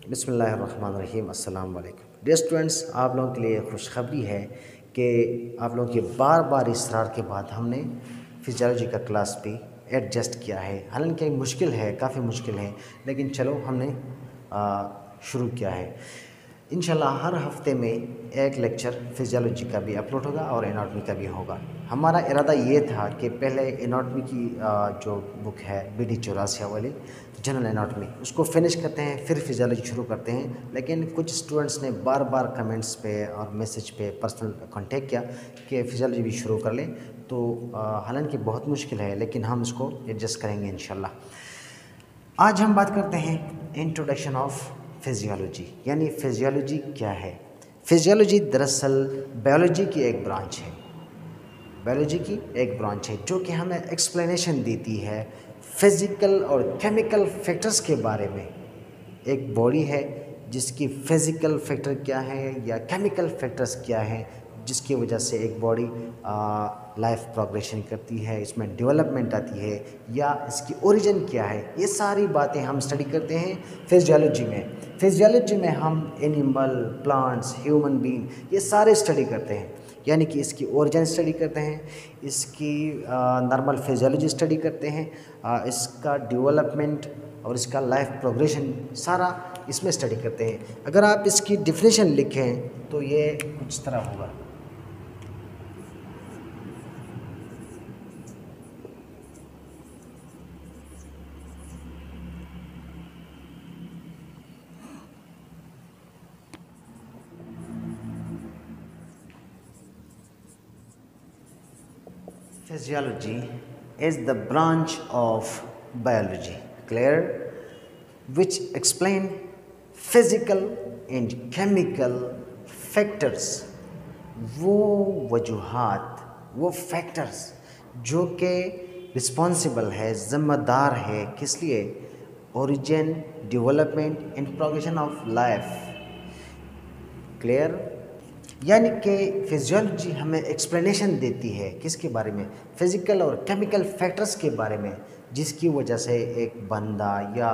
बिस्मिल्लाहिर्रहमानिर्रहीम। अस्सलाम वालेकुम डियर स्टूडेंट्स, आप लोगों के लिए खुशखबरी है कि आप लोगों के बार बार इसरार के बाद हमने फिजियोलॉजी का क्लास भी एडजस्ट किया है। हालांकि मुश्किल है, काफ़ी मुश्किल है, लेकिन चलो हमने शुरू किया है। इंशाल्लाह हर हफ्ते में एक लेक्चर फिजियोलॉजी का भी अपलोड होगा और एनाटॉमी का भी होगा। हमारा इरादा ये था कि पहले एनाटॉमी की जो बुक है BD 84 वाली जनरल एनाटॉमी, उसको फिनिश करते हैं, फिर फिजियोलॉजी शुरू करते हैं। लेकिन कुछ स्टूडेंट्स ने बार बार कमेंट्स पे और मैसेज पे पर्सनल कांटेक्ट किया कि फिजियोलॉजी भी शुरू कर लें। तो हालांकि बहुत मुश्किल है, लेकिन हम इसको एडजस्ट करेंगे इंशाल्लाह। आज हम बात करते हैं इंट्रोडक्शन ऑफ फिजियोलॉजी, यानी फिजियोलॉजी क्या है। फिजियोलॉजी दरअसल बायोलॉजी की एक ब्रांच है, बायोलॉजी की एक ब्रांच है जो कि हमें एक्सप्लेनेशन देती है फिज़िकल और केमिकल फैक्टर्स के बारे में। एक बॉडी है जिसकी फिज़िकल फैक्टर क्या है या केमिकल फैक्टर्स क्या हैं, जिसकी वजह से एक बॉडी लाइफ प्रोग्रेशन करती है, इसमें डेवलपमेंट आती है, या इसकी ओरिजिन क्या है। ये सारी बातें हम स्टडी करते हैं फिजियोलॉजी में। फिजियोलॉजी में हम एनिमल, प्लांट्स, ह्यूमन बीइंग, ये सारे स्टडी करते हैं। यानी कि इसकी ओरिजिन स्टडी करते हैं, इसकी नॉर्मल फिजियोलॉजी स्टडी करते हैं, इसका डेवलपमेंट और इसका लाइफ प्रोग्रेशन सारा इसमें स्टडी करते हैं। अगर आप इसकी डिफिनेशन लिखें तो ये कुछ तरह होगा। Physiology is the branch of biology, clear, which explain physical and chemical factors, वो वजूहात, वो फैक्टर्स जो कि रिस्पॉन्सिबल है, ज़िम्मेदार है, किस लिए, origin, development and progression of life. Clear. यानी कि फिजियोलॉजी हमें एक्सप्लेनेशन देती है किसके बारे में, फिज़िकल और केमिकल फैक्टर्स के बारे में, जिसकी वजह से एक बंदा या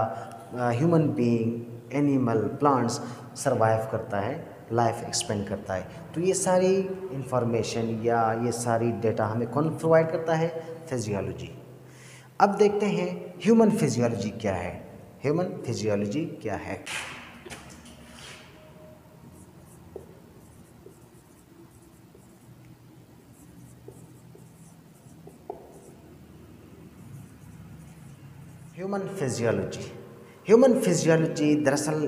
human being, animal, plants survive करता है, लाइफ एक्सपेंड करता है। तो ये सारी इंफॉर्मेशन या ये सारी डेटा हमें कौन प्रोवाइड करता है, फिजियोलॉजी। अब देखते हैं ह्यूमन फिजियोलॉजी क्या है। ह्यूमन फिजियोलॉजी क्या है। ह्यूमन फिजियोलॉजी दरअसल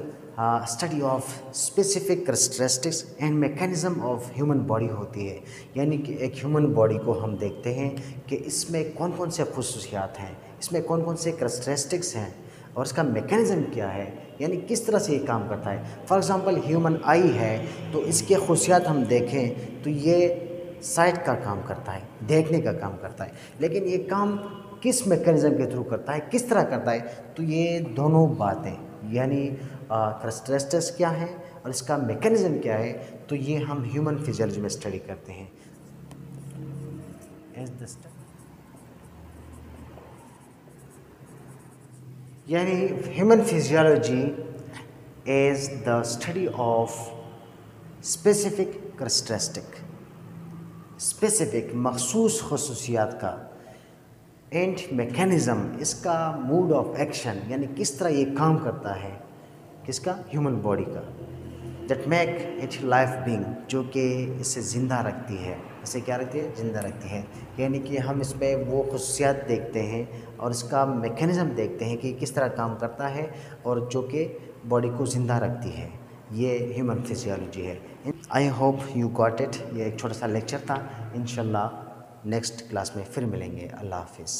study of specific characteristics and mechanism of human body होती है। यानी कि एक ह्यूमन बॉडी को हम देखते हैं कि इसमें कौन कौन से खसूसियात हैं, इसमें कौन कौन से कैरेक्टरिस्टिक्स हैं और इसका मैकेनिज्म क्या है, यानी किस तरह से ये काम करता है। फॉर एग्ज़ाम्पल ह्यूमन आई है, तो इसके खसूसियात हम देखें तो ये साइट का काम करता है, देखने का काम करता है। लेकिन ये काम किस मैकेनिज़्म के थ्रू करता है, किस तरह करता है, तो ये दोनों बातें यानी कैरेक्टरिस्टिक्स क्या है और इसका मैकेनिज़्म क्या है, तो ये हम ह्यूमन फिजियोलॉजी में स्टडी करते हैं। यानी human physiology is the study of specific characteristic, specific मखसूस खसूसियात का, एंड मैकेनिज़्म, इसका मूड ऑफ एक्शन, यानी किस तरह ये काम करता है, किसका, ह्यूमन बॉडी का, that make it life being, जो कि इसे ज़िंदा रखती है। इसे क्या रखती है, ज़िंदा रखती है। यानी कि हम इसमें वो खसूसियात देखते हैं और इसका मैकेनिज़्म देखते हैं कि किस तरह काम करता है और जो कि बॉडी को ज़िंदा रखती है। ये ह्यूमन फिजियोलॉजी है। I hope you got it. ये एक छोटा सा लेक्चर था। इंशाल्लाह नेक्स्ट क्लास में फिर मिलेंगे। अल्लाह हाफिज़।